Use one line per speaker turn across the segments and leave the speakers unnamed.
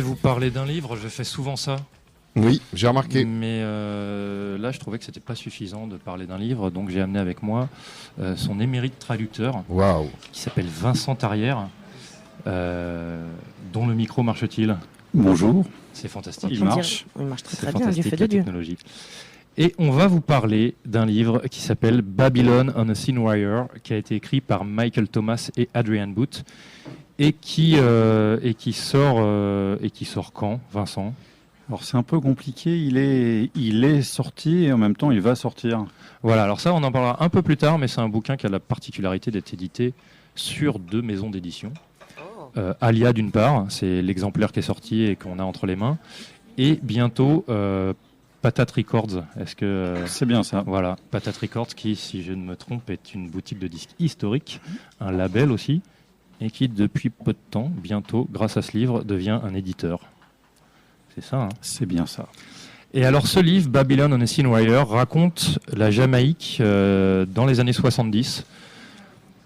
vais vous parler d'un livre, je fais souvent ça.
Oui, j'ai remarqué.
Mais là, je trouvais que c'était pas suffisant de parler d'un livre, donc j'ai amené avec moi son émérite traducteur,
Waouh.
qui s'appelle Vincent Tarrière, dont le micro marche-t-il?
Bonjour.
C'est fantastique.
Il marche.
Il marche très
C'est
très bien, du
fantastique
fait
la
de Dieu.
technologie. Et on va vous parler d'un livre qui s'appelle Babylon on a Thin Wire, qui a été écrit par Michael Thomas et Adrian Booth, et qui sort quand, Vincent?
Alors c'est un peu compliqué, il est sorti et en même temps il va sortir.
Voilà, alors ça on en parlera un peu plus tard, mais c'est un bouquin qui a la particularité d'être édité sur 2 maisons d'édition. Alia d'une part, c'est l'exemplaire qui est sorti et qu'on a entre les mains, et bientôt Patate Records. Est-ce que
C'est bien ça.
voilà, Patate Records qui, si je ne me trompe, est une boutique de disques historique, un label aussi, et qui depuis peu de temps, bientôt, grâce à ce livre, devient un éditeur. C'est ça, hein?
C'est bien ça.
Et alors ce livre, Babylon on a Thin Wire, raconte la Jamaïque dans les années 70,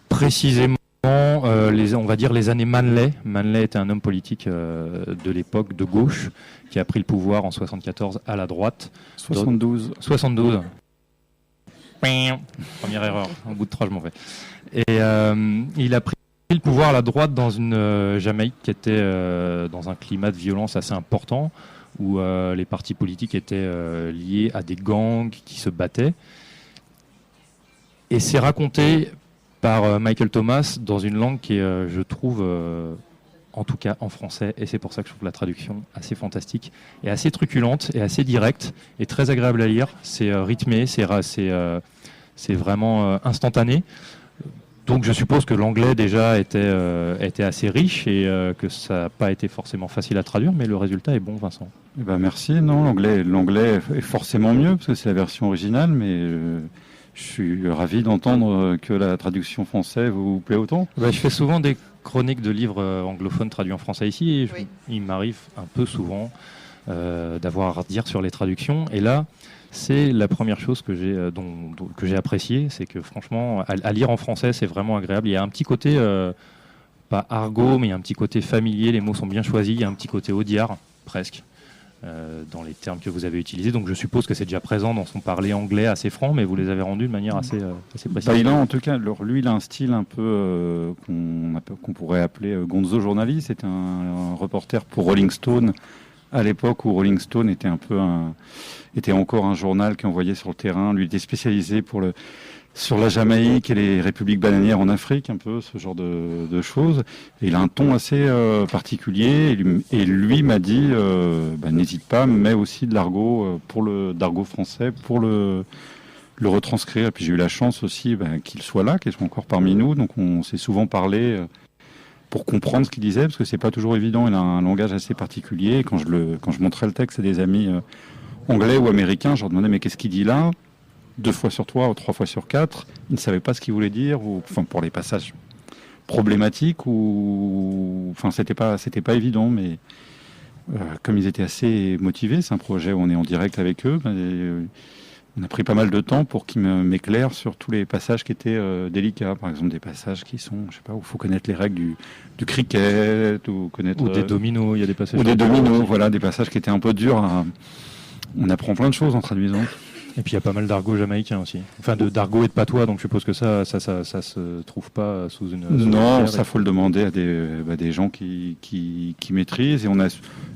précisément on va dire les années Manley. Manley était un homme politique de l'époque de gauche qui a pris le pouvoir en 74 à la droite.
72.
72. Première erreur, au bout de 3 je m'en vais. Et il a pris le pouvoir à la droite dans une Jamaïque qui était dans un climat de violence assez important, où les partis politiques étaient liés à des gangs qui se battaient. Et c'est raconté par Michael Thomas dans une langue qui est, je trouve, en tout cas en français, et c'est pour ça que je trouve la traduction assez fantastique, et assez truculente, et assez directe, et très agréable à lire. C'est rythmé, c'est vraiment instantané. Donc je suppose que l'anglais déjà était assez riche et que ça n'a pas été forcément facile à traduire, mais le résultat est bon, Vincent.
Eh ben merci. Non, l'anglais est forcément mieux parce que c'est la version originale, mais je suis ravi d'entendre que la traduction française vous plaît autant.
Je fais souvent des chroniques de livres anglophones traduits en français ici, et il m'arrive un peu souvent d'avoir à redire sur les traductions, et là c'est la première chose que j'ai appréciée, c'est que franchement à lire en français c'est vraiment agréable. Il y a un petit côté pas argot, mais il y a un petit côté familier, les mots sont bien choisis, il y a un petit côté audiard presque dans les termes que vous avez utilisés, donc je suppose que c'est déjà présent dans son parler anglais assez franc, mais vous les avez rendus de manière assez précise.
Il a, en tout cas, lui, il a un style un peu qu'on pourrait appeler gonzo journaliste. C'était un reporter pour Rolling Stone à l'époque où Rolling Stone était était encore un journal qui envoyait sur le terrain. Lui était spécialisé sur la Jamaïque et les républiques bananières en Afrique, un peu ce genre de choses. Et il a un ton assez particulier. Et lui m'a dit, n'hésite pas, mais aussi de l'argot d'argot français pour le retranscrire. Et puis j'ai eu la chance aussi qu'il soit là, qu'il soit encore parmi nous. Donc on s'est souvent parlé pour comprendre ce qu'il disait, parce que c'est pas toujours évident. Il a un langage assez particulier. Et quand je montrais le texte à des amis anglais ou américains, je leur demandais mais qu'est-ce qu'il dit là? 2 fois sur 3 ou 3 fois sur 4, ils ne savaient pas ce qu'il voulait dire, pour les passages problématiques, c'était pas évident, mais comme ils étaient assez motivés, c'est un projet où on est en direct avec eux, on a pris pas mal de temps pour qu'ils m'éclairent sur tous les passages qui étaient délicats, par exemple des passages qui sont, je sais pas, où il faut connaître les règles du cricket, ou
des dominos, il y a des passages.
Ou des dominos, voilà, des passages qui étaient un peu durs. On apprend plein de choses en traduisant.
Et puis il y a pas mal d'argot jamaïcain aussi. Enfin, d'argot et de patois, donc je suppose que ça se trouve pas sous une...
Non, ça faut le demander à des gens qui maîtrisent. Et on a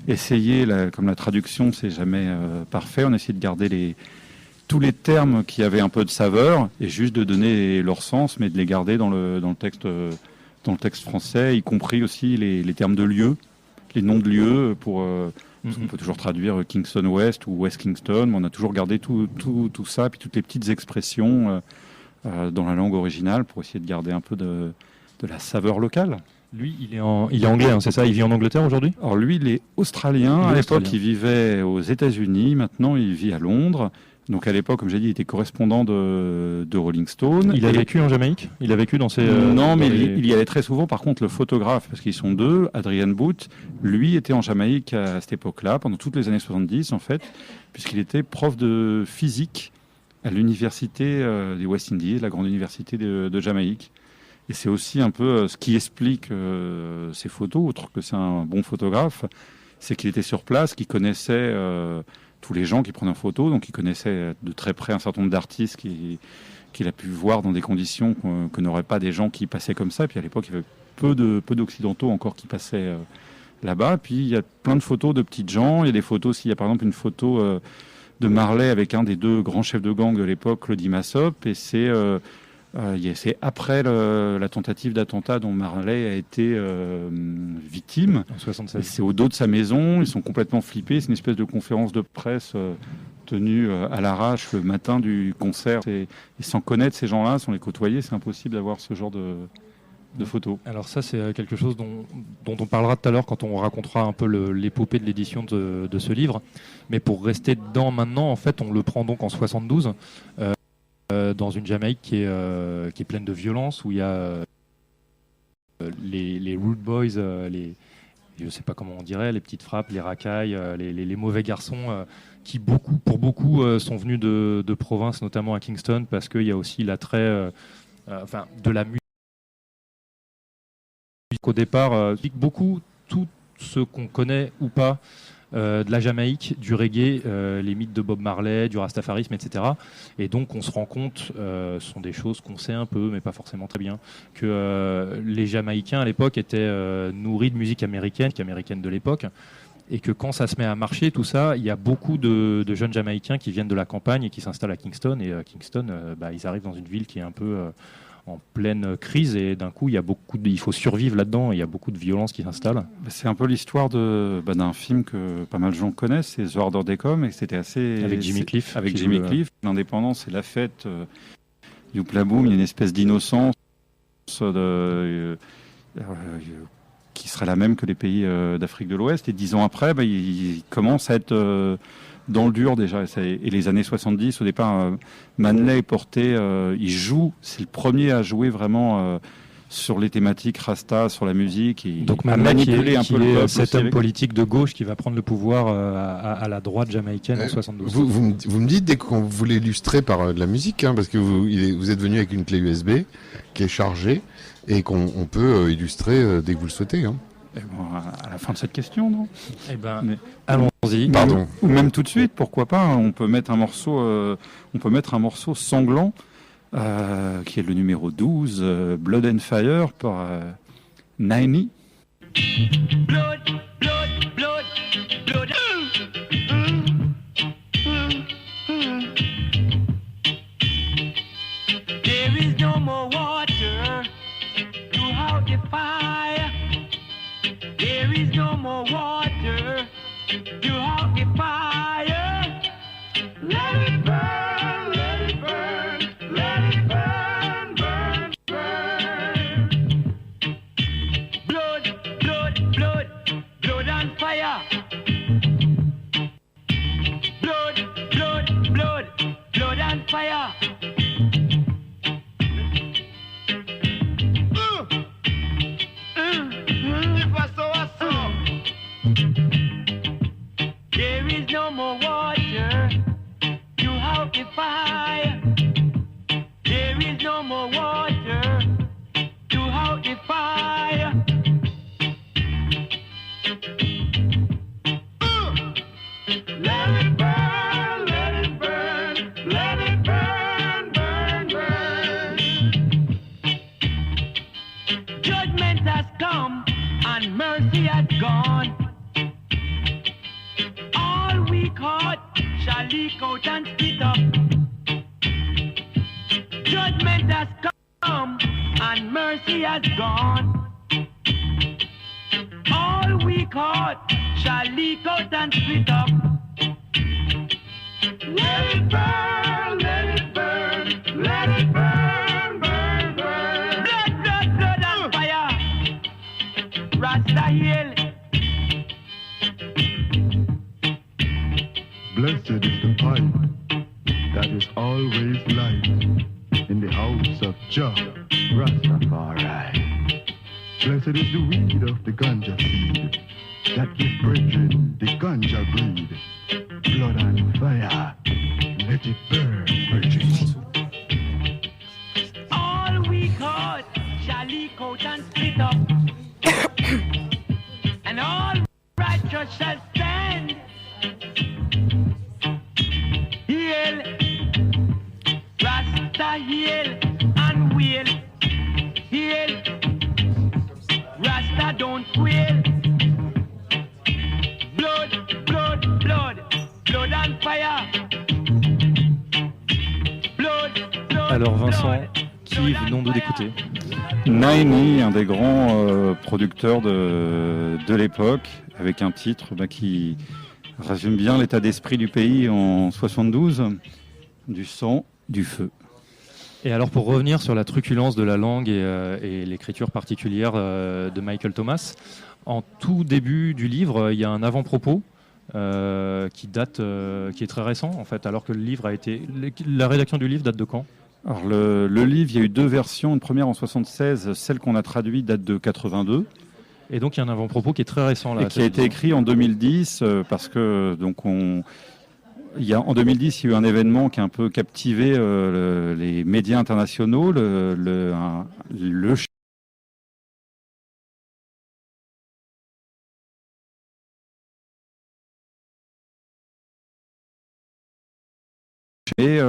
essayé, comme la traduction, c'est jamais parfait, on a essayé de garder tous les termes qui avaient un peu de saveur, et juste de donner leur sens, mais de les garder dans le texte français, y compris aussi les termes de lieux, les noms de lieux pour... Parce qu'on peut toujours traduire Kingston West ou West Kingston, mais on a toujours gardé tout ça, puis toutes les petites expressions dans la langue originale pour essayer de garder un peu de la saveur locale.
Lui, il est anglais, hein, c'est ça? Il vit en Angleterre aujourd'hui?
Alors lui, il est australien. À l'époque, il vivait aux États-Unis. Maintenant, il vit à Londres. Donc à l'époque, comme j'ai dit, il était correspondant de Rolling Stone.
Il a vécu en Jamaïque? Il a vécu dans ces...
non, mais il y allait très souvent. Par contre, le photographe, parce qu'ils sont 2, Adrian Booth, lui était en Jamaïque à cette époque-là, pendant toutes les années 70 en fait, puisqu'il était prof de physique à l'université des West Indies, la grande université de Jamaïque. Et c'est aussi un peu ce qui explique ces photos, outre que c'est un bon photographe, c'est qu'il était sur place, qu'il connaissait tous les gens qui prenaient en photo, donc il connaissait de très près un certain nombre d'artistes qu'il a pu voir dans des conditions que n'auraient pas des gens qui passaient comme ça. Et puis à l'époque, il y avait peu d'Occidentaux encore qui passaient là-bas. Puis il y a plein de photos de petites gens. Il y a des photos aussi. Il y a par exemple une photo de Marley avec un des deux grands chefs de gang de l'époque, Claudie Massop. Et c'est après la tentative d'attentat dont Marley a été victime.
En 76.
C'est au dos de sa maison. Ils sont complètement flippés. C'est une espèce de conférence de presse tenue à l'arrache le matin du concert. Et sans connaître ces gens-là, sans les côtoyer, c'est impossible d'avoir ce genre de photos.
Alors ça, c'est quelque chose dont on parlera tout à l'heure quand on racontera un peu l'épopée de l'édition de ce livre. Mais pour rester dedans maintenant, en fait, on le prend donc en 72, dans une Jamaïque qui est pleine de violence, où il y a les rude boys, je ne sais pas comment on dirait, les petites frappes, les racailles, les mauvais garçons, qui pour beaucoup sont venus de province, notamment à Kingston, parce qu'il y a aussi l'attrait de la musique. Au départ, beaucoup tout ce qu'on connaît ou pas de la Jamaïque, du reggae, les mythes de Bob Marley, du rastafarisme, etc. Et donc on se rend compte, ce sont des choses qu'on sait un peu, mais pas forcément très bien, que les Jamaïcains à l'époque étaient nourris de musique américaine de l'époque, et que quand ça se met à marcher, tout ça, il y a beaucoup de jeunes Jamaïcains qui viennent de la campagne et qui s'installent à Kingston. Et Kingston, ils arrivent dans une ville qui est un peu en pleine crise, et d'un coup il faut survivre là-dedans, et il y a beaucoup de violence qui s'installe.
C'est un peu l'histoire d'un film que pas mal de gens connaissent, c'est The Order des Com, et c'était assez...
Avec Jimmy Cliff.
Cliff. L'indépendance et la fête, Youpla Boom, il y a une espèce d'innocence qui serait la même que les pays d'Afrique de l'Ouest, et 10 ans après, il commence à être... dans le dur déjà, et les années 70, au départ, Manley est porté, il joue, c'est le premier à jouer vraiment sur les thématiques Rasta, sur la musique, et
donc Manley qui est cet homme politique de gauche qui va prendre le pouvoir à la droite jamaïcaine en 72.
Vous me dites dès qu'on vous l'illustrer par de la musique, parce que vous êtes venu avec une clé USB qui est chargée et qu'on peut illustrer dès que vous le souhaitez.
À la fin de cette question, non ?
Allons-y.
Pardon.
Ou même tout de suite, pourquoi pas ? On peut mettre un morceau sanglant, qui est le numéro 12, Blood and Fire, par Naini.
Blood, blood, blood, blood. There is no more water to out the fire. There is no more water to out the fire. Let it burn, let it burn, let it burn, burn, burn. Blood, blood, blood, blood and fire. Blood, blood, blood, blood and fire. There is no more water to out the fire. There is no more water to out the fire. Let it burn, let it burn, let it burn, burn, burn. Judgment has come and mercy has gone. All we caught shall leak out and split up. Judgment has come and mercy has gone. All we caught shall leak out and split up. Let it burn, let it burn, let it burn, burn, burn. Blood, blood, blood and fire. Rasta Hill.
Blessed is the pipe that is always light in the house of Jah Rastafari. Blessed is the weed of the ganja seed that gives brethren the ganja breed. Blood and fire, let it burn, brethren.
All we caught shall leak out and split up. And all righteous shall Heal, Rasta heal and wail. Heal, Rasta don't quail. Blood, blood, blood, blood and fire. Blood, blood.
Alors Vincent,
blood,
qui
blood and
venons-nous
fire.
d'écouter?
Naini, un des grands producteurs de l'époque, avec un titre qui résume bien l'état d'esprit du pays en 72, du sang, du feu.
Et alors pour revenir sur la truculence de la langue et l'écriture particulière de Michael Thomas, en tout début du livre, il y a un avant-propos qui est très récent en fait, alors que le livre la rédaction du livre date de quand?
Alors le livre, il y a eu deux versions, une première en 76, celle qu'on a traduite date de 82.
Et donc il y a un avant-propos qui est très récent là.
Et qui a été écrit en 2010 parce que en 2010 il y a eu un événement qui a un peu captivé les médias internationaux, et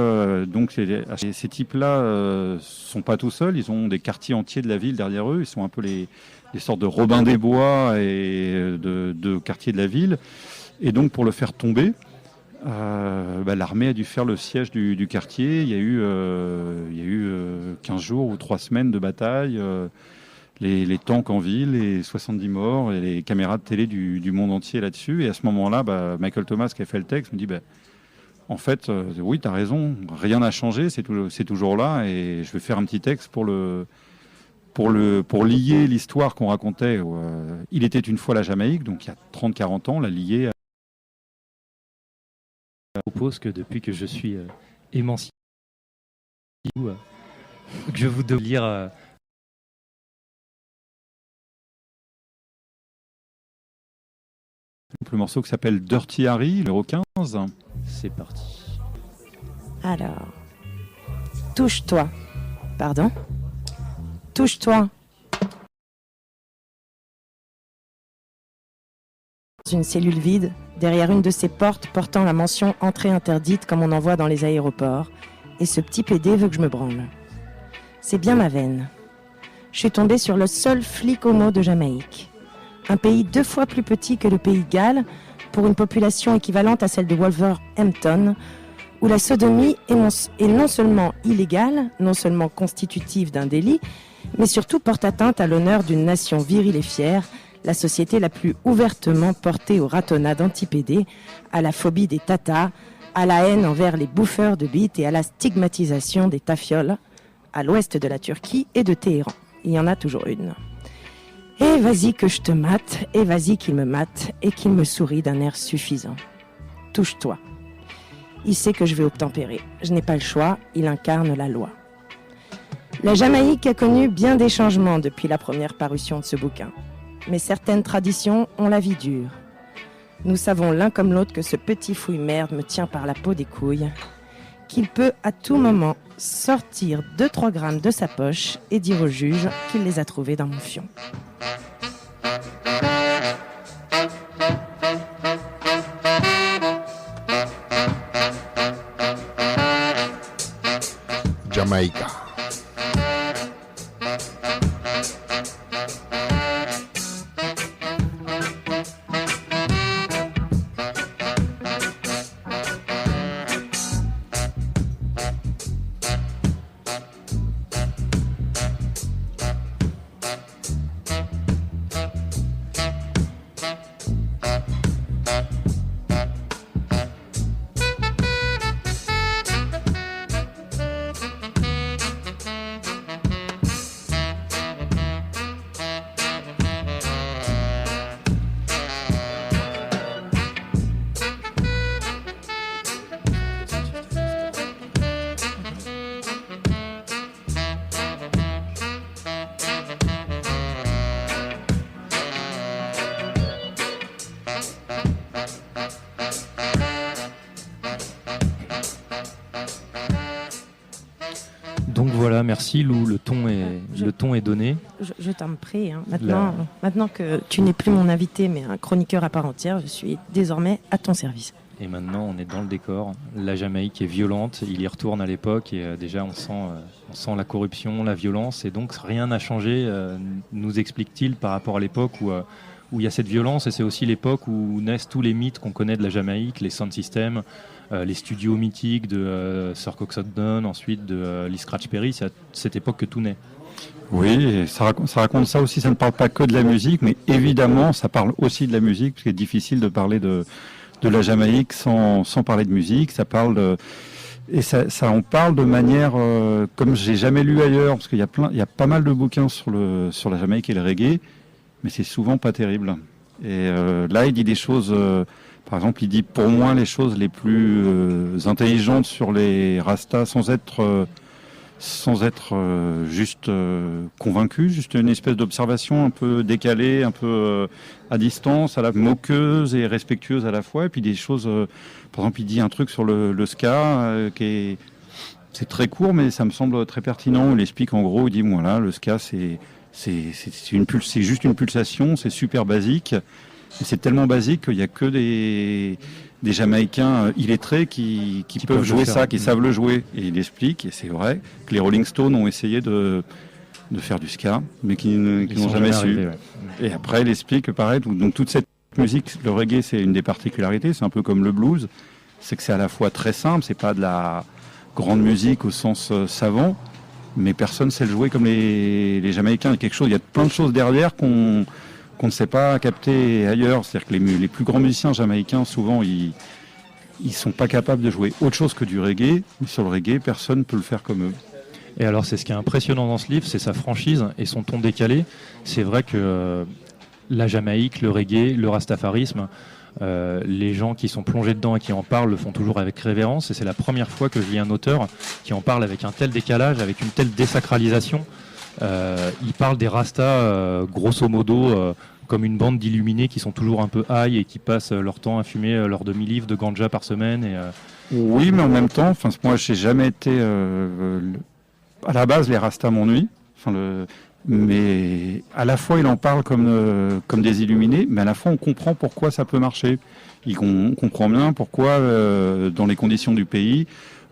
donc ces types-là sont pas tout seuls, ils ont des quartiers entiers de la ville derrière eux, ils sont un peu des sortes de Robin des Bois et de quartiers de la ville. Et donc pour le faire tomber, l'armée a dû faire le siège du quartier. Il y a eu 15 jours ou 3 semaines de bataille, les tanks en ville, et 70 morts, et les caméras de télé du monde entier là-dessus. Et à ce moment-là, Michael Thomas, qui a fait le texte, me dit en fait, oui, tu as raison, rien n'a changé, c'est toujours là, et je vais faire un petit texte pour lier l'histoire qu'on racontait. Il était une fois la Jamaïque, donc il y a 30-40 ans, la lier à...
Je propose que depuis que je suis émancipé, que je vous dois lire
le morceau qui s'appelle Dirty Harry, numéro 15.
C'est parti.
Alors, touche-toi. Pardon? Touche-toi. Dans une cellule vide, derrière une de ces portes portant la mention « Entrée interdite » comme on en voit dans les aéroports, et ce petit PD veut que je me branle. C'est bien ma veine. Je suis tombée sur le seul flic homo de Jamaïque. Un pays 2 fois plus petit que le pays de Galles, pour une population équivalente à celle de Wolverhampton, où la sodomie est non seulement illégale, non seulement constitutive d'un délit, mais surtout porte atteinte à l'honneur d'une nation virile et fière, la société la plus ouvertement portée au ratonnat anti-PD, à la phobie des tatas, à la haine envers les bouffeurs de bites et à la stigmatisation des tafioles, à l'ouest de la Turquie et de Téhéran. Il y en a toujours une. Et vas-y que je te mate, et vas-y qu'il me mate, et qu'il me sourit d'un air suffisant. Touche-toi. Il sait que je vais obtempérer. Je n'ai pas le choix, il incarne la loi. La Jamaïque a connu bien des changements depuis la première parution de ce bouquin. Mais certaines traditions ont la vie dure. Nous savons l'un comme l'autre que ce petit fouille-merde me tient par la peau des couilles, qu'il peut à tout moment sortir 2-3 grammes de sa poche et dire au juge qu'il les a trouvés dans mon fion.
Jamaïca.
Voilà, merci Lou, le ton est donné.
Je t'en prie. Hein. Maintenant que tu n'es plus mon invité, mais un chroniqueur à part entière, je suis désormais à ton service.
Et maintenant, on est dans le décor. La Jamaïque est violente. Il y retourne à l'époque et déjà, on sent la corruption, la violence. Et donc, rien n'a changé, nous explique-t-il, par rapport à l'époque où il y a cette violence. Et c'est aussi l'époque où naissent tous les mythes qu'on connaît de la Jamaïque, les sound systems, les studios mythiques de Sir Cox Ogden, ensuite de Lee Scratch Perry. C'est à cette époque que tout naît.
Oui, et ça raconte ça aussi. Ça ne parle pas que de la musique, mais évidemment, ça parle aussi de la musique, parce qu'il est difficile de parler de la Jamaïque sans parler de musique. Ça parle et ça on parle de manière comme j'ai jamais lu ailleurs, parce qu'il y a pas mal de bouquins sur la Jamaïque et le reggae, mais c'est souvent pas terrible. Et là, il dit des choses. Par exemple, il dit pour moi les choses les plus intelligentes sur les Rastas, sans être juste convaincu, juste une espèce d'observation un peu décalée, un peu à distance, à la moqueuse et respectueuse à la fois. Et puis des choses, par exemple, il dit un truc sur le ska c'est très court, mais ça me semble très pertinent. Il explique en gros, il dit voilà, le ska c'est juste une pulsation, c'est super basique. Et c'est tellement basique qu'il y a que des Jamaïcains illettrés qui peuvent jouer ça, qui savent le jouer. Et il explique, et c'est vrai, que les Rolling Stones ont essayé de faire du ska, mais qui n'ont jamais su.
Arrivés, ouais.
Et après, il explique que pareil, donc toute cette musique, le reggae, c'est une des particularités, c'est un peu comme le blues, c'est que c'est à la fois très simple, c'est pas de la grande musique au sens savant, mais personne ne sait le jouer comme les Jamaïcains. Il y a plein de choses derrière qu'on ne sait pas capter ailleurs. C'est-à-dire que les plus grands musiciens jamaïcains, souvent, ils sont pas capables de jouer autre chose que du reggae. Mais sur le reggae, personne ne peut le faire comme eux.
Et alors, c'est ce qui est impressionnant dans ce livre, c'est sa franchise et son ton décalé. C'est vrai que la Jamaïque, le reggae, le rastafarisme, les gens qui sont plongés dedans et qui en parlent le font toujours avec révérence. Et c'est la première fois que je lis un auteur qui en parle avec un tel décalage, avec une telle désacralisation. Il parle des Rastas, grosso modo, comme une bande d'illuminés qui sont toujours un peu high et qui passent leur temps à fumer leur demi-livre de ganja par semaine.
Oui, mais en même temps, moi, j'ai jamais été... à la base, les Rastas m'ennuient. Mais à la fois, il en parle comme des illuminés, mais à la fois, on comprend pourquoi ça peut marcher. On comprend bien pourquoi, dans les conditions du pays,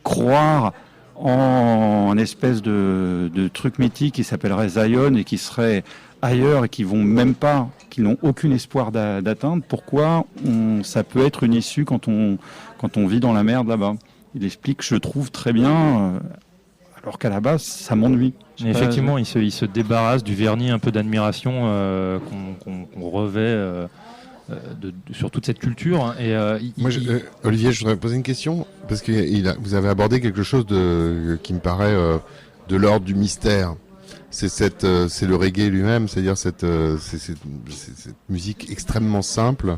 croire en une espèce de truc mythique qui s'appellerait Zion et qui serait ailleurs et qui n'ont aucun espoir d'atteindre. Pourquoi ça peut être une issue quand on vit dans la merde là-bas. Il explique, je trouve très bien, alors qu'à la base, ça m'ennuie.
Effectivement, il se débarrasse du vernis un peu d'admiration qu'on revêt sur toute cette culture. Hein.
Olivier, je voudrais poser une question, parce que vous avez abordé quelque chose qui me paraît de l'ordre du mystère. C'est le reggae lui-même, c'est-à-dire cette musique extrêmement simple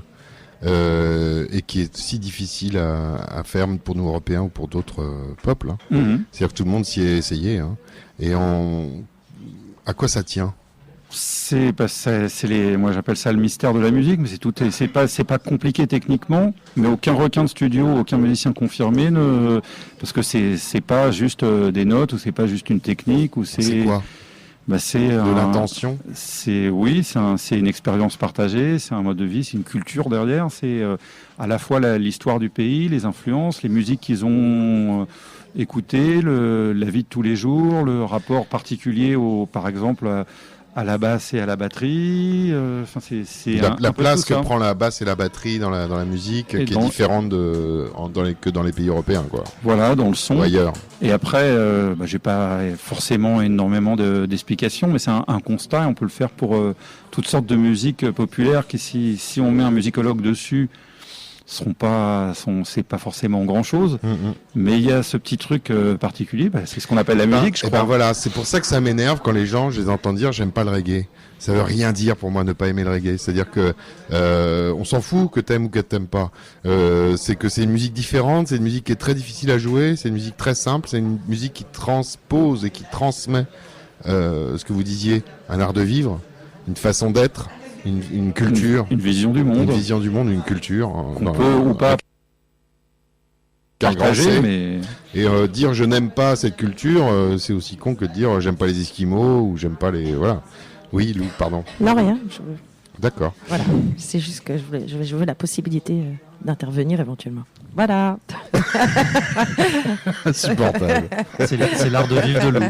et qui est si difficile à faire pour nous Européens ou pour d'autres peuples. Hein. Mm-hmm. C'est-à-dire que tout le monde s'y est essayé. Hein. Et à quoi ça tient ?
Moi j'appelle ça le mystère de la musique, mais c'est pas compliqué techniquement, mais aucun requin de studio, aucun musicien confirmé parce que c'est pas juste des notes ou c'est pas juste une technique ou
c'est quoi ? C'est de l'intention.
C'est une expérience partagée, c'est un mode de vie, c'est une culture derrière, c'est à la fois l'histoire du pays, les influences, les musiques qu'ils ont écoutées, la vie de tous les jours, le rapport particulier par exemple à la basse et à la batterie. C'est
la place que prend la basse et la batterie dans la musique, qui est différente que dans les pays européens, quoi.
Voilà, dans le son.
Ou ailleurs.
Et après, j'ai pas forcément énormément d'explications, mais c'est un constat. Et on peut le faire pour toutes sortes de musiques populaires qui, si on met un musicologue dessus, c'est pas forcément grand chose, mais il y a ce petit truc particulier, c'est ce qu'on appelle la musique, je crois.
Voilà, c'est pour ça que ça m'énerve quand les gens, je les entends dire j'aime pas le reggae. Ça veut rien dire pour moi ne pas aimer le reggae. C'est-à-dire que on s'en fout que t'aimes ou que t'aimes pas. C'est que c'est une musique différente, c'est une musique qui est très difficile à jouer, c'est une musique très simple, c'est une musique qui transpose et qui transmet ce que vous disiez, un art de vivre, une façon d'être. Une culture,
une vision du monde,
une culture.
On peut ou pas
qu'un grand
partagé,
C.
mais
Et dire je n'aime pas cette culture, c'est aussi con que de dire j'aime pas les Esquimaux ou j'aime pas les... Voilà. Oui, Lou, pardon.
Non, rien.
D'accord.
Voilà. C'est juste que je veux la possibilité d'intervenir éventuellement. Voilà.
Insupportable.
C'est l'art de vivre de Lou.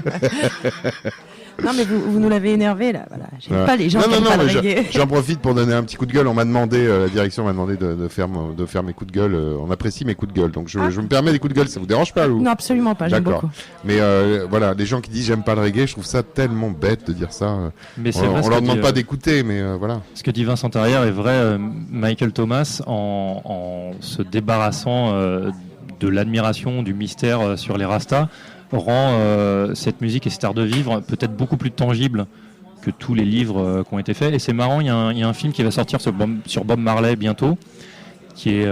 Non, mais vous nous l'avez énervé, là. Voilà. J'aime pas les gens qui
non,
aiment pas le
mais
reggae.
j'en profite pour donner un petit coup de gueule. On m'a demandé, la direction m'a demandé de faire mes coups de gueule. On apprécie mes coups de gueule. Donc je me permets des coups de gueule. Ça vous dérange pas, Lou?
Non, absolument pas. J'aime
D'accord.
beaucoup.
Mais voilà, les gens qui disent j'aime pas le reggae, je trouve ça tellement bête de dire ça.
Mais c'est vrai,
On leur demande pas d'écouter, mais voilà.
Ce que dit Vincent Terrière est vrai. Michael Thomas, en se débarrassant de l'admiration, du mystère sur les Rastas, rend cette musique et cet art de vivre peut-être beaucoup plus tangible que tous les livres qui ont été faits. Et c'est marrant, il y a un film qui va sortir sur Bob Marley bientôt, qui est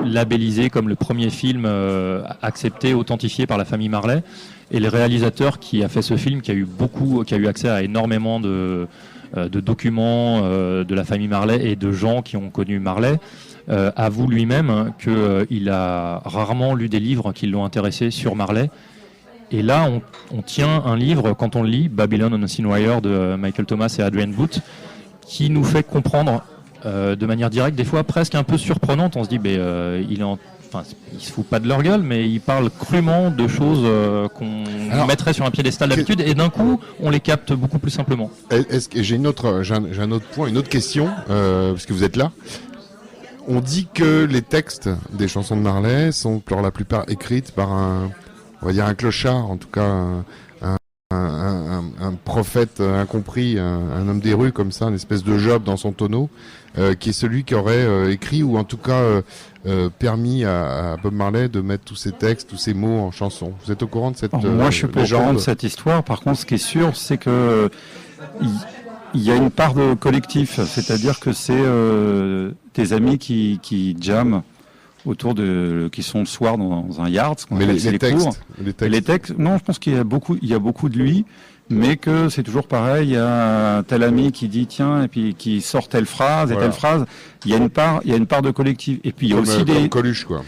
labellisé comme le premier film accepté, authentifié par la famille Marley. Et le réalisateur qui a fait ce film, qui a eu accès à énormément de documents de la famille Marley et de gens qui ont connu Marley, avoue lui-même qu'il a rarement lu des livres qui l'ont intéressé sur Marley. Et là, on tient un livre, quand on le lit, Babylon on a Thin Wire de Michael Thomas et Adrian Booth, qui nous fait comprendre de manière directe, des fois presque un peu surprenante. On se dit, il se fout pas de leur gueule, mais il parle crûment de choses qu'on mettrait sur un piédestal d'habitude, et d'un coup, on les capte beaucoup plus simplement.
Est-ce que j'ai un autre point, une autre question, parce que vous êtes là. On dit que les textes des chansons de Marley sont pour la plupart écrites par on va dire un clochard, en tout cas un prophète incompris, un homme des rues comme ça, une espèce de Job dans son tonneau, qui est celui qui aurait écrit ou en tout cas permis à Bob Marley de mettre tous ces textes, tous ces mots en chansons. Vous êtes au courant de cette
moi, je suis pas au courant de cette histoire. Par contre, ce qui est sûr, c'est que il y a une part de collectif, c'est-à-dire que c'est tes amis qui jamment autour qui sont le soir dans un yard, ce qu'on appelle les cours. Les textes, non, je pense qu'il y a beaucoup de lui, mais que c'est toujours pareil. Il y a un tel ami qui dit tiens, et puis qui sort telle phrase et telle phrase. Il y a une part de collectif. Et puis il y a aussi des
Coluche, quoi.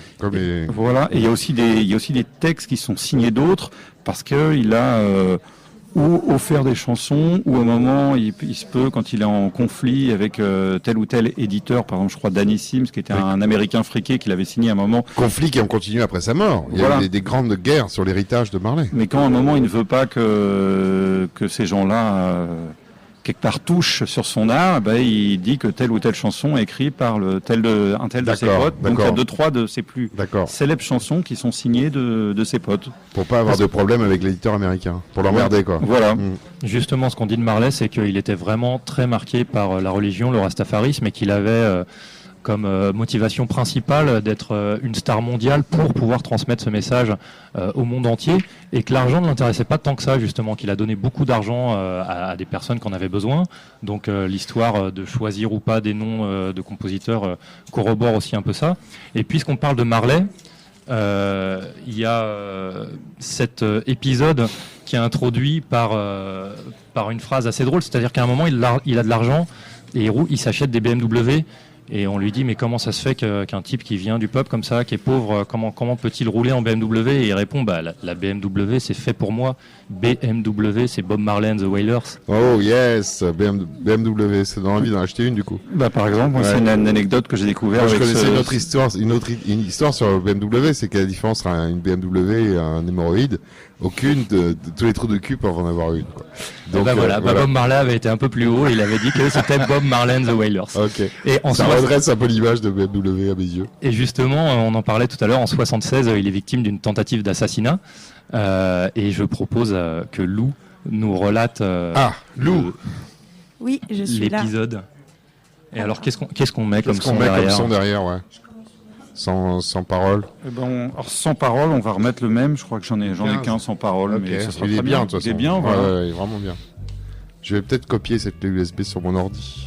Voilà. Et il y a aussi des textes qui sont signés d'autres parce que il a ou offert des chansons, ou à un moment, il se peut, quand il est en conflit avec tel ou tel éditeur, par exemple, je crois Danny Sims, qui était un Américain friqué, qu'il avait signé à un moment.
Conflit qui ont continué après sa mort. Il y a eu des grandes guerres sur l'héritage de Marley.
Mais quand à un moment, il ne veut pas que ces gens-là, quelque part, touchent sur son art, il dit que telle ou telle chanson est écrite par un tel de ses potes. Donc il y a 2-3 de ses plus célèbres chansons qui sont signées de ses potes.
Pour pas avoir de problème avec l'éditeur américain. Pour l'emmerder, quoi.
Voilà.
Justement, ce qu'on dit de Marley, c'est qu'il était vraiment très marqué par la religion, le rastafarisme, et qu'il avait comme motivation principale d'être une star mondiale pour pouvoir transmettre ce message au monde entier, et que l'argent ne l'intéressait pas tant que ça, justement, qu'il a donné beaucoup d'argent à des personnes qui en avaient besoin. Donc l'histoire de choisir ou pas des noms de compositeurs corrobore aussi un peu ça. Et puisqu'on parle de Marley, il y a cet épisode qui est introduit par une phrase assez drôle, c'est-à-dire qu'à un moment il a de l'argent et il s'achète des BMW. Et on lui dit, mais comment ça se fait qu'un type qui vient du peuple comme ça, qui est pauvre, comment peut-il rouler en BMW? Et il répond, la BMW, c'est fait pour moi. BMW, c'est Bob Marley and the Wailers.
Oh yes, BMW, c'est dans l'envie d'en acheter une du coup.
Par exemple, c'est une anecdote que j'ai découverte.
Je connaissais une histoire sur BMW, c'est quelle différence entre une BMW et un hémorroïde? Aucune de tous les trous de cul peuvent en avoir une, quoi. Donc, voilà.
Bob Marley avait été un peu plus haut et il avait dit que c'était Bob Marley and the Wailers.
Ok. Et ça redresse un peu l'image de BMW à mes yeux.
Et justement, on en parlait tout à l'heure, en 76, il est victime d'une tentative d'assassinat. Et je propose que Lou nous relate
Lou.
Oui, je suis là.
L'épisode. Et alors, qu'est-ce qu'on met comme son
derrière, ouais. Sans parole.
Alors, sans parole, on va remettre le même. Je crois que j'en ai qu'un sans parole, mais ça sera très bien.
Il est bien, voilà. Ouais, il est vraiment bien. Je vais peut-être copier cette clé USB sur mon ordi.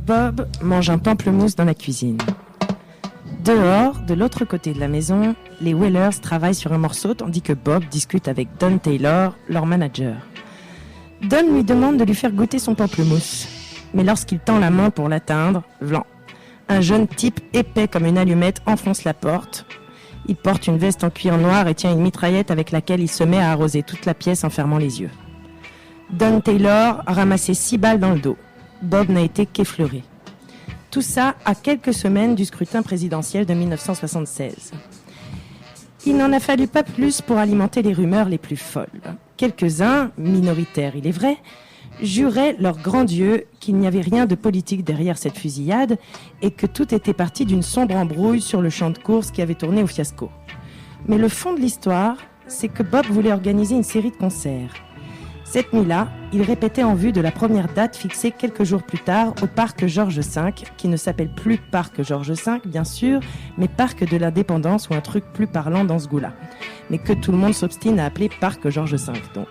Bob mange un pamplemousse dans la cuisine. Dehors, de l'autre côté de la maison, les Wailers travaillent sur un morceau tandis que Bob discute avec Don Taylor, leur manager. Don lui demande de lui faire goûter son pamplemousse. Mais lorsqu'il tend la main pour l'atteindre, Un jeune type épais comme une allumette enfonce la porte. Il porte une veste en cuir noir et tient une mitraillette avec laquelle il se met à arroser toute la pièce en fermant les yeux. Don Taylor a ramassé 6 balles dans le dos. Bob n'a été qu'effleuré. Tout ça à quelques semaines du scrutin présidentiel de 1976. Il n'en a fallu pas plus pour alimenter les rumeurs les plus folles. Quelques-uns, minoritaires il est vrai, juraient leur grand Dieu qu'il n'y avait rien de politique derrière cette fusillade et que tout était parti d'une sombre embrouille sur le champ de course qui avait tourné au fiasco. Mais le fond de l'histoire, c'est que Bob voulait organiser une série de concerts. Cette nuit-là, il répétait en vue de la première date fixée quelques jours plus tard au parc Georges V, qui ne s'appelle plus parc Georges V, bien sûr, mais parc de l'Indépendance ou un truc plus parlant dans ce goût-là. Mais que tout le monde s'obstine à appeler parc Georges V, donc.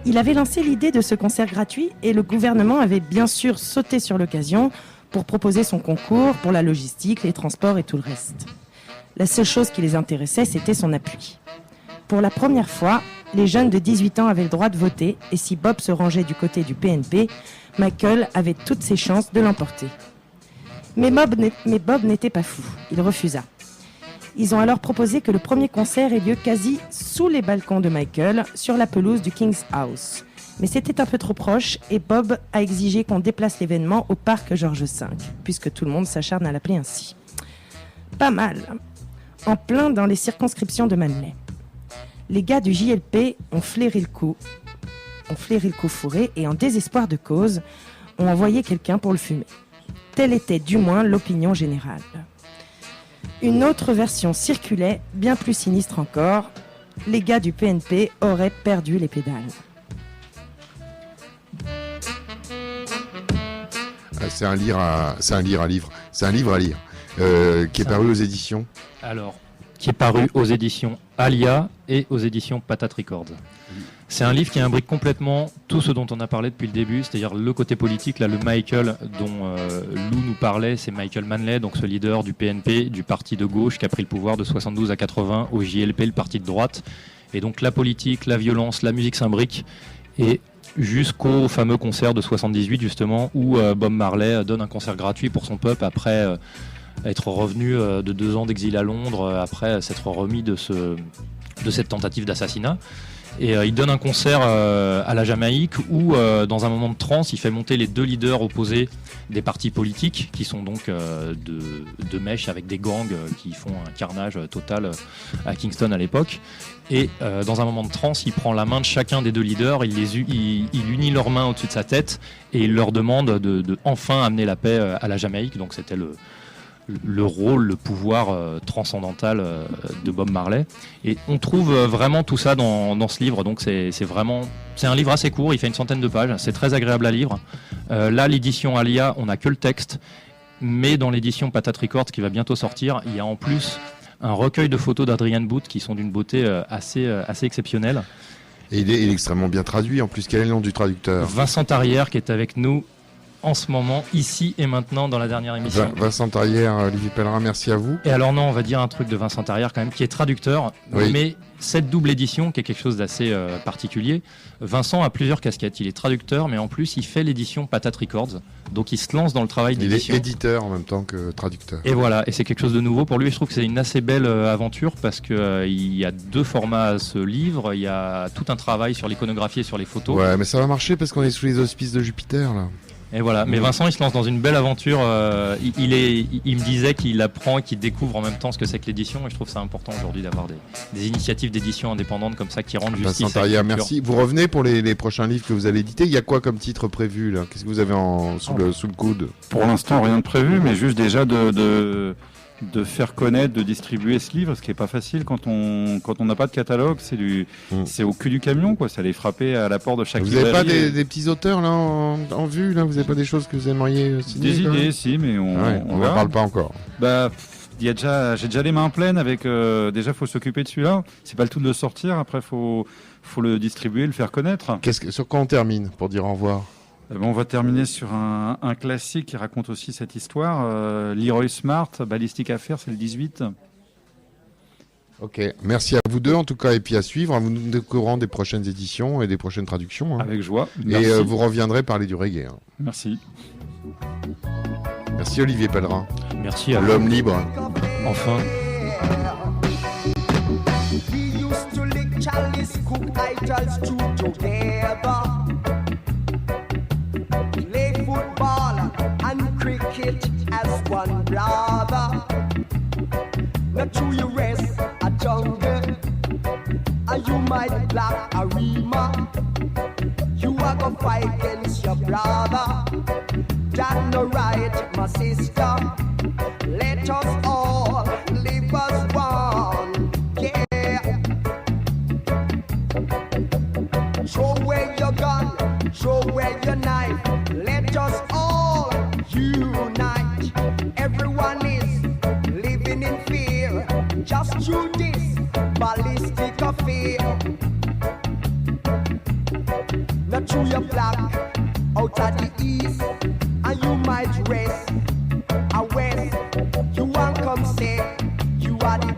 Il avait lancé l'idée de ce concert gratuit et le gouvernement avait bien sûr sauté sur l'occasion pour proposer son concours pour la logistique, les transports et tout le reste. La seule chose qui les intéressait, c'était son appui. Pour la première fois, les jeunes de 18 ans avaient le droit de voter et si Bob se rangeait du côté du PNP, Michael avait toutes ses chances de l'emporter. Mais Bob n'était pas fou, il refusa. Ils ont alors proposé que le premier concert ait lieu quasi sous les balcons de Michael, sur la pelouse du King's House. Mais c'était un peu trop proche et Bob a exigé qu'on déplace l'événement au parc Georges V, puisque tout le monde s'acharne à l'appeler ainsi. Pas mal. En plein dans les circonscriptions de Manley. Les gars du JLP ont flairé le coup fourré et en désespoir de cause, ont envoyé quelqu'un pour le fumer. Telle était du moins l'opinion générale. Une autre version circulait, bien plus sinistre encore. Les gars du PNP auraient perdu les pédales.
C'est un livre à lire, qui est paru aux éditions.
Alors, qui est paru aux éditions Alia et aux éditions Patate Records. C'est un livre qui imbrique complètement tout ce dont on a parlé depuis le début, c'est-à-dire le côté politique. Là, le Michael dont Lou nous parlait, c'est Michael Manley, donc ce leader du PNP, du parti de gauche qui a pris le pouvoir de 72 à 80 au JLP, le parti de droite. Et donc la politique, la violence, la musique s'imbrique. Et jusqu'au fameux concert de 78 justement, où Bob Marley donne un concert gratuit pour son peuple après être revenu de 2 ans d'exil à Londres, après s'être remis de cette tentative d'assassinat. Et il donne un concert à la Jamaïque où, dans un moment de transe, il fait monter les 2 leaders opposés des partis politiques, qui sont donc de mèche avec des gangs qui font un carnage total à Kingston à l'époque. Et dans un moment de transe, il prend la main de chacun des 2 leaders, il unit leurs mains au-dessus de sa tête et il leur demande de enfin amener la paix à la Jamaïque. Donc c'était le rôle, le pouvoir transcendantal de Bob Marley. Et on trouve vraiment tout ça dans ce livre. Donc c'est un livre assez court, il fait une centaine de pages, c'est très agréable à lire. Là, l'édition Alia, on n'a que le texte, mais dans l'édition Patate Records qui va bientôt sortir, il y a en plus un recueil de photos d'Adrian Booth qui sont d'une beauté assez exceptionnelle.
Et il est extrêmement bien traduit en plus. Quel est le nom du traducteur ?
Vincent Tarrière qui est avec nous en ce moment, ici et maintenant, dans la dernière émission.
Vincent Tarrière, Olivier Pellerin, merci à vous.
Et alors non, on va dire un truc de Vincent Tarrière quand même, qui est traducteur,
oui.
Mais cette double édition, qui est quelque chose d'assez particulier, Vincent a plusieurs casquettes. Il est traducteur, mais en plus, il fait l'édition Patate Records, donc il se lance dans le travail d'édition.
Il est éditeur en même temps que traducteur.
Et voilà, et c'est quelque chose de nouveau pour lui. Je trouve que c'est une assez belle aventure, parce qu'il y a 2 formats à ce livre, il y a tout un travail sur l'iconographie et sur les photos.
Ouais, mais ça va marcher parce qu'on est sous les auspices de Jupiter, là.
Et voilà, mais Vincent il se lance dans une belle aventure, il me disait qu'il apprend et qu'il découvre en même temps ce que c'est que l'édition, et je trouve ça important aujourd'hui d'avoir des initiatives d'édition indépendantes comme ça qui rendent justice.
Vincent Tarrière, merci. Vous revenez pour les prochains livres que vous allez éditer. Il y a quoi comme titre prévu là ? Qu'est-ce que vous avez sous le coude ?
Pour l'instant, rien de prévu, mais juste déjà de faire connaître, de distribuer ce livre, ce qui est pas facile quand on n'a pas de catalogue, c'est au cul du camion, quoi. C'est aller frapper à la porte de chaque librairie.
Vous n'avez pas des petits auteurs là en vue là ? Vous n'avez pas des choses que vous aimeriez signer ?
Des idées, si, mais on
n'en parle pas encore.
Bah, j'ai déjà les mains pleines avec. Déjà, faut s'occuper de celui-là. C'est pas le tout de le sortir. Après, faut le distribuer, le faire connaître.
Sur quoi on termine pour dire au revoir ?
On va terminer sur un classique qui raconte aussi cette histoire. Leroy Smart, Ballistic Affair, c'est le 18.
Ok, merci à vous deux en tout cas, et puis à suivre, vous nous êtes au courant des prochaines éditions et des prochaines traductions.
Avec joie.
Merci. Et vous reviendrez parler du reggae.
Merci.
Merci Olivier Pellerin.
Merci à
L'homme libre.
Enfin.
We used to lick chalice, cook idols two together. Play football and cricket as one brother. Not true you rest a jungle, and you might black a rima. You are gonna fight against your brother. That no right, my sister. Let us all live as one. Yeah. Throw away your gun, throw away your knife. Let us all unite. Everyone is living in fear, just through this ballistic affair. Not through your black out of the east, and you might rest a west. You won't come say you are the